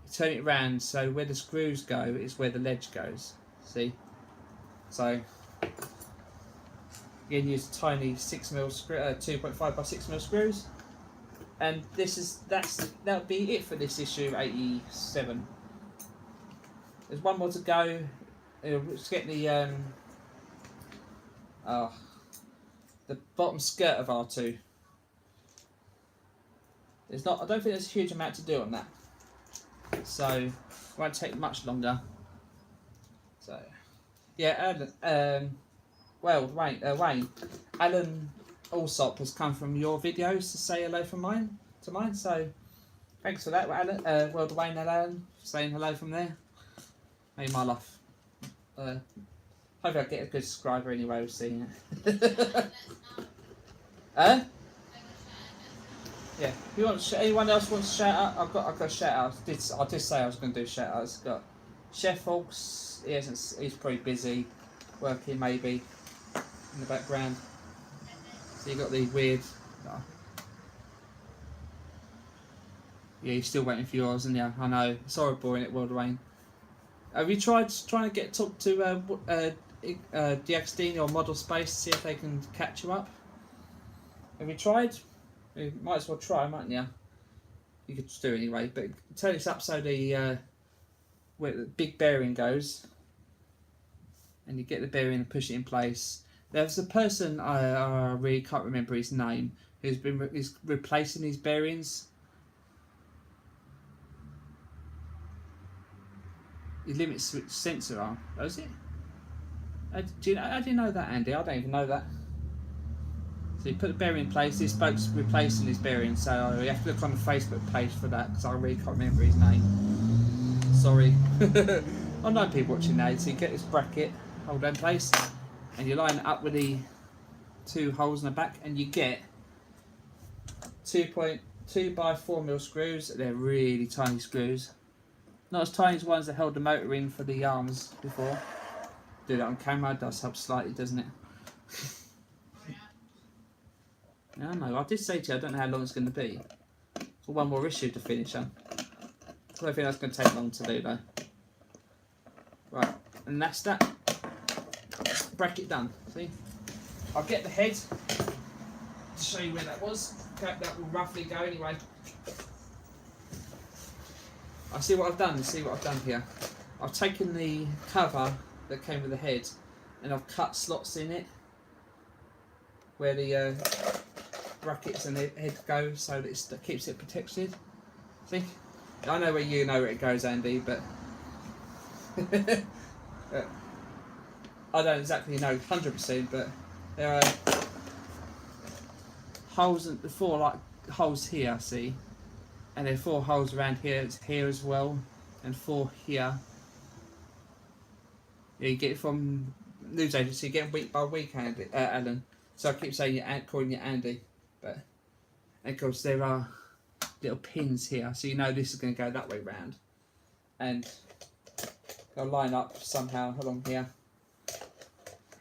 you turn it round so where the screws go is where the ledge goes. See? So again, use tiny 6mm screw, 2.5 by 6mm screws. And that'll be it for this issue 87. There's one more to go. Let's get the bottom skirt of R2. I don't think there's a huge amount to do on that, so it won't take much longer. So yeah, Wayne, Alan Allsop has come from your videos to say hello from mine. So thanks for that, Alan. World of Wayne, Alan, saying hello from there. Made my life. Hopefully I get a good subscriber anyway. We'll see. Yeah. If anyone else wants to shout out, I've got a shout out. I did say I was going to do shout outs. Got Chef Folks. He's probably busy working maybe in the background. So you got the weird. Yeah, you're still waiting for yours, and yeah, I know. It's horrible in it, World of Wayne. Have you trying to talk to Deagostini'a or Modelspaces to see if they can catch you up? Have you tried? You might as well try, mightn't you? You could just do it anyway, but turn this up so where the big bearing goes, and you get the bearing and push it in place. There's a person I really can't remember his name who's replacing these bearings. He limits switch sensor arm. Oh, is it? How do you know that, Andy? I don't even know that. So you put the bearing in place. This bloke's replacing his bearing, so you have to look on the Facebook page for that because I really can't remember his name. Sorry. I know people watching now. So you get this bracket, hold that in place, and you line it up with the 2 holes in the back, and you get 2.2 by 4mm screws. They're really tiny screws. Not as tiny as ones that held the motor in for the arms before. Do that on camera, it does help slightly, doesn't it? I know, I did say to you, I don't know how long it's going to be. For one more issue to finish on. I don't think that's going to take long to do though. Right, and that's that. Bracket done, see? I'll get the head to show you where that was. That will roughly go anyway. I see what I've done. See what I've done here. I've taken the cover that came with the head, and I've cut slots in it where the brackets and the head go, so that it keeps it protected. See? I know where it goes, Andy, but I don't exactly know 100%, but there are holes, and 4 like holes here, see, and there are 4 holes around here as well, and 4 here. Yeah, you get it from news agency, you get it week by week, Andy, Alan. So I keep saying calling you Andy, but and of course there are little pins here, so you know this is going to go that way round, and they'll line up somehow along here.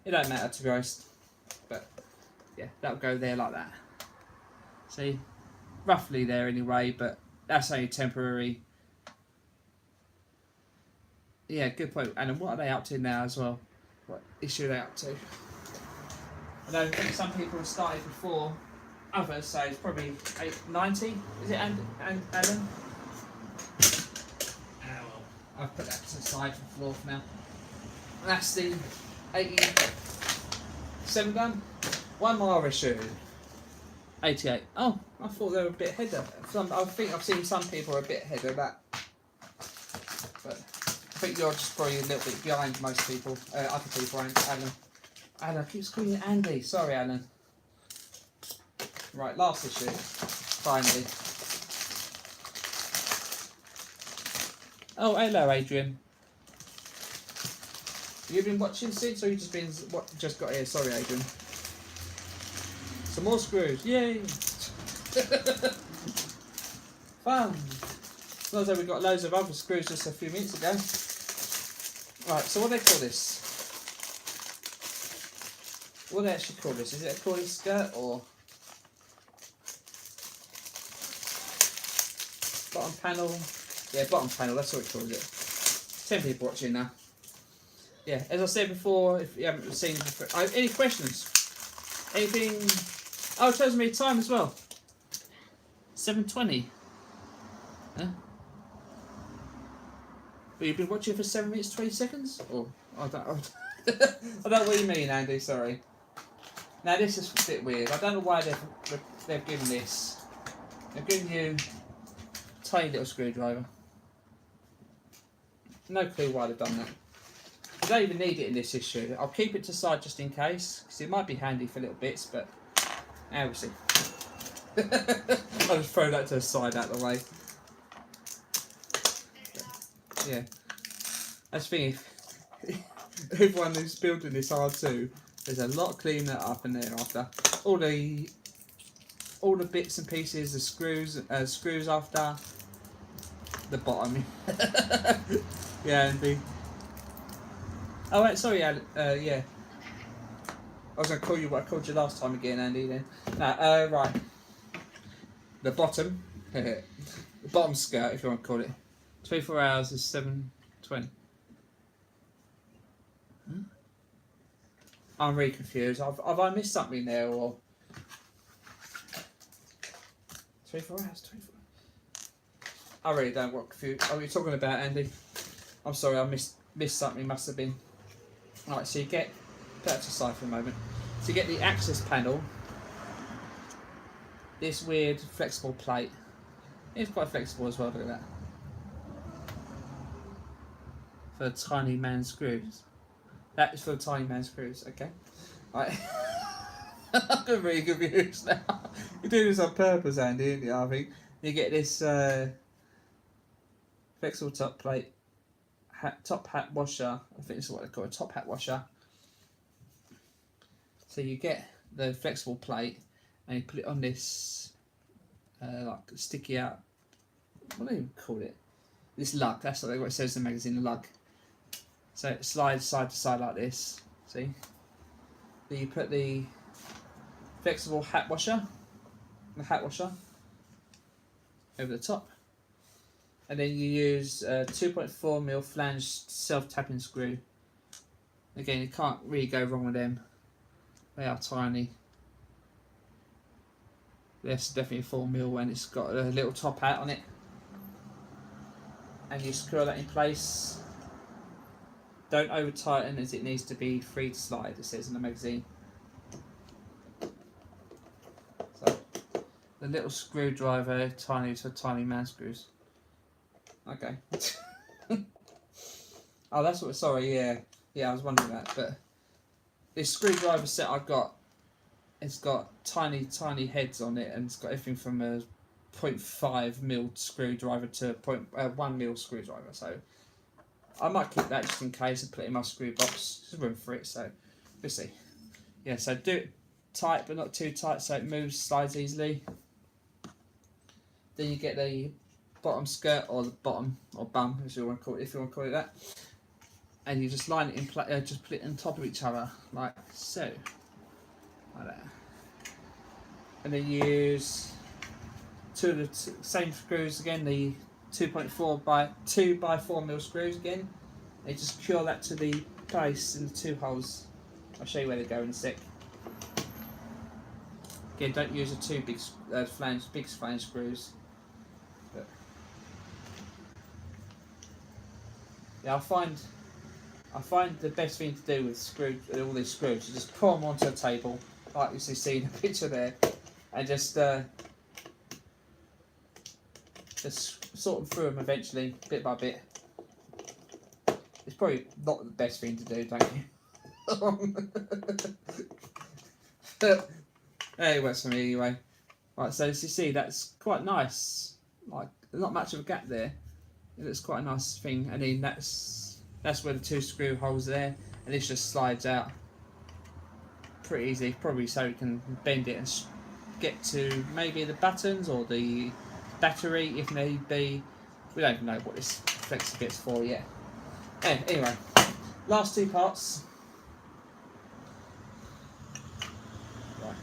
It don't matter, to be honest, but yeah, that'll go there like that. See, roughly there anyway, but that's only temporary. Yeah, good point. And what are they up to now as well? What issue are they up to? I know some people have started before others, so it's probably 890. Is it, Alan? Well, I've put that to the side for the floor for now. And that's the 87 done. One more issue. 88. Oh, I thought they were a bit ahead of it. I think I've seen some people are a bit ahead of that. But I think you're just probably a little bit behind most people, other people, Alan. Alan, I keep calling you Andy. Sorry, Alan. Right, last issue. Finally. Oh, hello, Adrian. You been watching since, or you just got here? Sorry, Adrian. Some more screws. Yay! Fun. Not as we got loads of other screws just a few minutes ago. Right, so what do they call this? What do they actually call this? Is it a corded skirt or bottom panel? Yeah, bottom panel, that's what it calls it. 10 people watching now. Yeah, as I said before, if you haven't seen it before, any questions? Anything? Oh, it tells me time as well. 7:20. Huh? But you've been watching for 7 minutes 20 seconds? Or I don't I don't know what you mean, Andy, sorry. Now this is a bit weird. I don't know why they've given this. They've given you a tiny little screwdriver. No clue why they've done that. You don't even need it in this issue. I'll keep it to the side just in case, because it might be handy for little bits, but now we'll see. I'll just throw that to the side out of the way. Yeah. That's the thing, everyone who's building this R2, there's a lot of cleaning it up in there after. All the bits and pieces, the screws after the bottom. Yeah, and oh wait, sorry, yeah. I was going to call you what I called you last time again, Andy. Then, no, right. The bottom, the bottom skirt, if you want to call it. 24 hours is 7:20. Huh? I'm really confused. Have I missed something there, or 24 hours? 24. I really don't want confused. Are you talking about, Andy? I'm sorry, I missed something. Must have been. Right, so you get put that to the side for a moment. So you get the access panel. This weird flexible plate. It's quite flexible as well. Look at that. For the tiny man screws. That is for the tiny man screws. Okay. Right. I'm really confused now. You're doing this on purpose, Andy, aren't you? I think you get this flexible top plate. Top hat washer, I think this is what they call it, top hat washer. So you get the flexible plate and you put it on this like sticky out, what do you call it? This lug, that's what it says in the magazine, the lug. So it slides side to side like this, see? Then you put the flexible hat washer, over the top. And then you use a 2.4mm flange self-tapping screw. Again, you can't really go wrong with them. They are tiny. This is definitely a 4mm and it's got a little top hat on it. And you screw that in place. Don't over tighten as it needs to be free to slide, it says in the magazine. So, the little screwdriver, tiny to tiny man screws. Okay. Oh, that's what. Sorry, yeah, I was wondering that, but this screwdriver set I got, it's got tiny heads on it, and it's got everything from a 0.5 mil screwdriver to a 1 mil screwdriver. So I might keep that just in case and put it in my screw box. There's room for it, so we'll see. Yeah, so do it tight but not too tight so it moves, slides easily. Then you get the bottom skirt or the bottom or bum, as you want to call it, if you want to call it that. And you just line it in place, just put it on top of each other like so, like that. And then you use two of the same screws again, the 2.4 by 2 by 4 mil screws again. And you just secure that to the place in the two holes. I'll show you where they go in a sec. Again, don't use the two big flange screws. But yeah, I find the best thing to do with all these screws is just put them onto a table, like you see in the picture there, and just sort them through them eventually, bit by bit. It's probably not the best thing to do, don't you? But it works for me anyway. Right, so as you see, that's quite nice. Like, there's not much of a gap there. It looks quite a nice thing, and then that's where the two screw holes are there, and this just slides out pretty easily, probably so you can bend it and get to maybe the buttons or the battery if need be. We don't even know what this flexi bit's for yet. Anyway, last two parts. Right.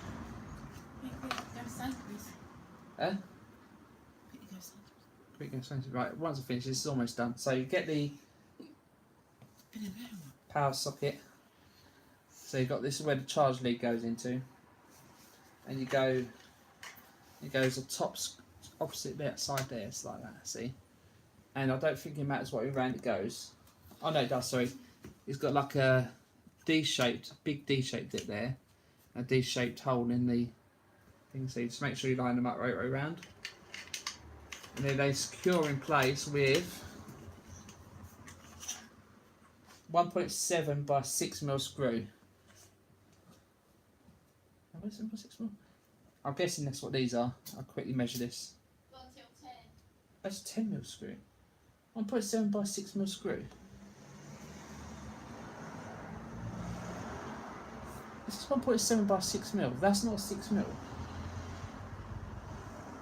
Right, once I finish, this is almost done. So you get the power socket. So you've got this is where the charge lead goes into, and it goes the top opposite that side there. It's like that. See, and I don't think it matters what way round it goes. Oh no, it does. Sorry, it's got like a big D-shaped bit there, a D-shaped hole in the thing. So you just make sure you line them up right around. And then they secure in place with 1.7 by 6 mil screw. 1.7 by 6 mil? I'm guessing that's what these are. I'll quickly measure this. 1 till 10. That's 10 mil screw. 1.7 by 6 mil screw. This is 1.7 by 6 mil. That's not 6 mil.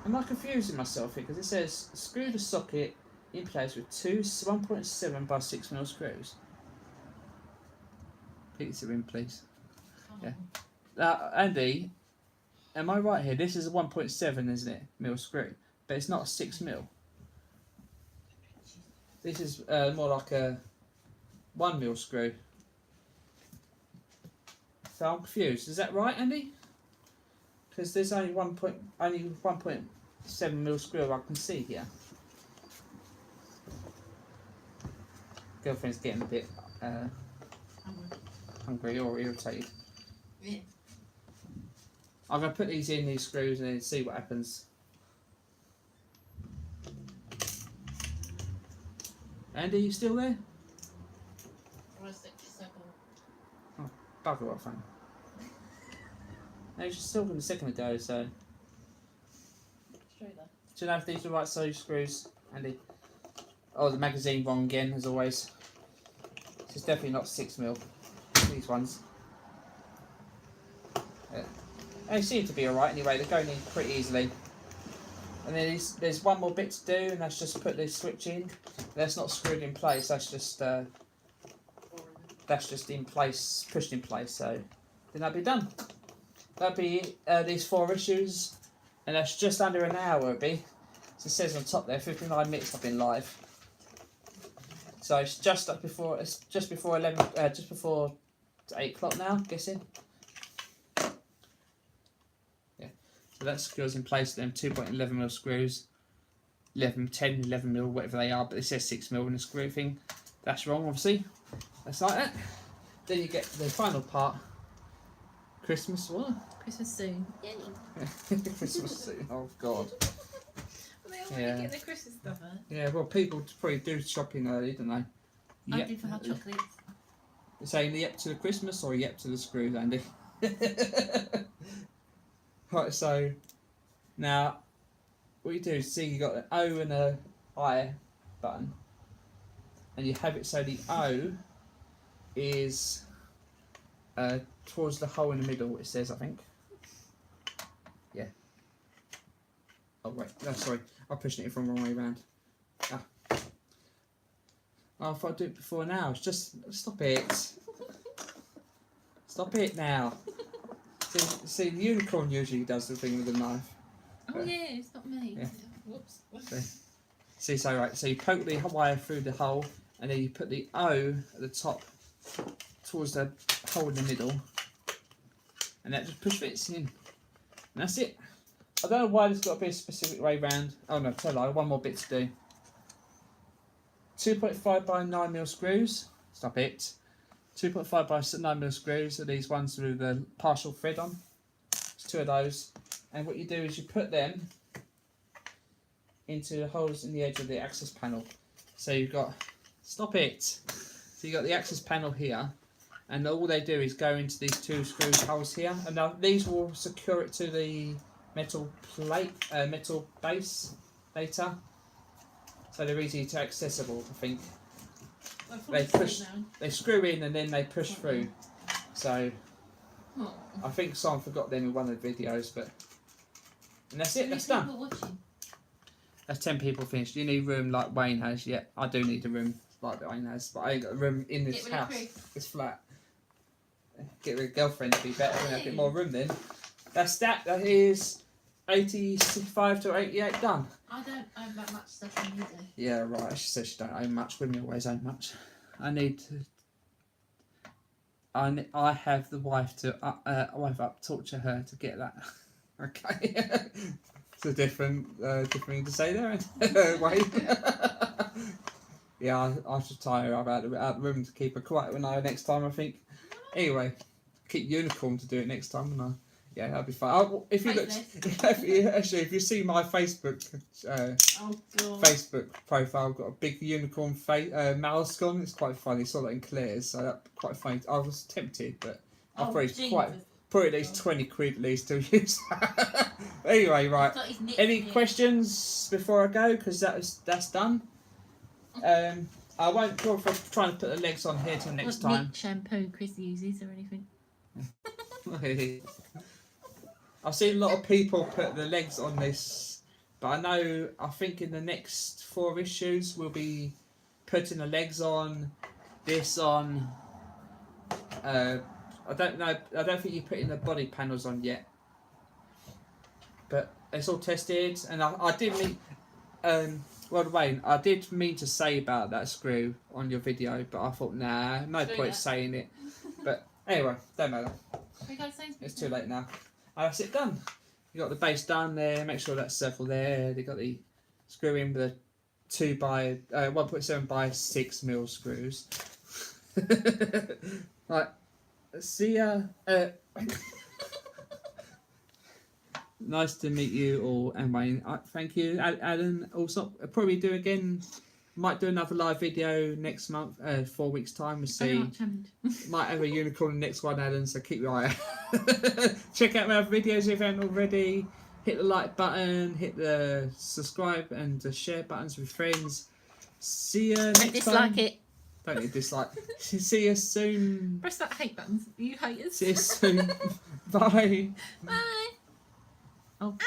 Am I confusing myself here? Because it says screw the socket in place with two 1.7 by 6 mil screws. Pizza in, please. Yeah. Andy, am I right here? This is a 1.7, isn't it? Mil screw, but it's not a 6 mil. This is more like a 1 mil screw. So I'm confused. Is that right, Andy? Because there's only 1.7 mil screw I can see here. Girlfriend's getting a bit hungry or irritated. Yeah. I'm going to put these in, these screws, and then see what happens. Andy, you still there? For a 60 second. Oh, bugger off, phone. No, she's still from a second ago, so. True though. Do you know if these are the right size screws, Andy? Oh, the magazine wrong again, as always. This is definitely not 6 mil. These ones. Yeah. They seem to be alright anyway, they're going in pretty easily. And then there's one more bit to do, and that's just put this switch in. That's not screwed in place, that's just in place, pushed in place, so then that'll be done. That'll be these 4 issues, and that's just under an hour it'll be. So it says on top there, 59 minutes I've been live. So it's just before 8 o'clock now, I'm guessing. Yeah. So that secures in place them 2.11 mil screws. 10, 11 mil, whatever they are, but it says 6 mil in the screw thing. That's wrong, obviously. That's like that. Then you get the final part. Christmas what? Christmas soon. Yay. Christmas soon. Oh God. Well, they already get the Christmas stuff, huh? Yeah. Well, people probably do shopping early, don't they? I do for hot chocolates. You're saying yep to the Christmas or yep to the screws, Andy? Right, so now what you do is see you got an O and a I button, and you have it so the O is towards the hole in the middle. It says, I think. Yeah. Oh wait, no, sorry, I'm pushing it from the wrong way around. Ah. Oh, I thought I'd do it before now. It's just stop it. Stop it now. See, the unicorn usually does the thing with the knife. Oh yeah, it's not me. Yeah. Whoops. See, so right, so you poke the wire through the hole, and then you put the O at the top towards the hole in the middle, and that just push fits in. And that's it. I don't know why there's got to be a specific way round. Oh no, tell you, one more bit to do. 2.5 by 9mm screws. Stop it. 2.5 by 9mm screws are these ones with the partial thread on. There's 2 of those. And what you do is you put them into the holes in the edge of the access panel. So you've got, stop it. So you've got the access panel here, and all they do is go into these 2 screw holes here, and now these will secure it to the metal plate, metal base later. So they're easy to accessible, I think. They screw in and then they push through. So I think someone forgot them in one of the videos, but and that's it. That's done. That's 10 people finished. You need room like Wayne has. Yeah, I do need a room like Wayne has, but I ain't got a room in this house. It's flat. Get rid of girlfriend to be better and have a bit more room then. That's that. That is 85 to 88 done. I don't own that much stuff in you do. Yeah, right. She says she don't own much. Women always own much. I need to. I have the wife to wife up torture her to get that. Okay. It's a different thing to say there. Wait. Yeah, I should tie her up out the room to keep her quiet when next time, I think. Anyway, keep Unicorn to do it next time, and I. Yeah, that'd be fun. If you look, if you see my Facebook Facebook profile, I've got a big unicorn mouse on. It's quite funny. Saw that in Claire's, so that's quite funny. I was tempted, but I probably at least 20 quid at least to use. Anyway, right. Any questions before I go? Because that's done. I won't go for trying to put the legs on here till next time. What shampoo Chris uses or anything? I've seen a lot of people put the legs on this, but I think in the next 4 issues we'll be putting the legs on, this on. I don't know. I don't think you're putting the body panels on yet, but it's all tested. And I did mean, Wayne, I did mean to say about that screw on your video, but I thought no point saying it. But anyway, don't matter. It's too late now. That's it done. You got the base done there. Make sure that's circle there. They got the screw in with the 1.7 by 6mm screws. Right. See ya. Nice to meet you all, and Wayne. Thank you, Alan. Also, I'll probably do again. Might do another live video next month, 4 weeks time. We'll see. Might have a unicorn next one, Alan, so keep your eye out. Check out my other videos if you haven't already. Hit the like button, hit the subscribe and the share buttons with friends. See you next time. Dislike it. Don't need dislike. See you soon. Press that hate button, you haters. See you soon. Bye. Bye. Oh.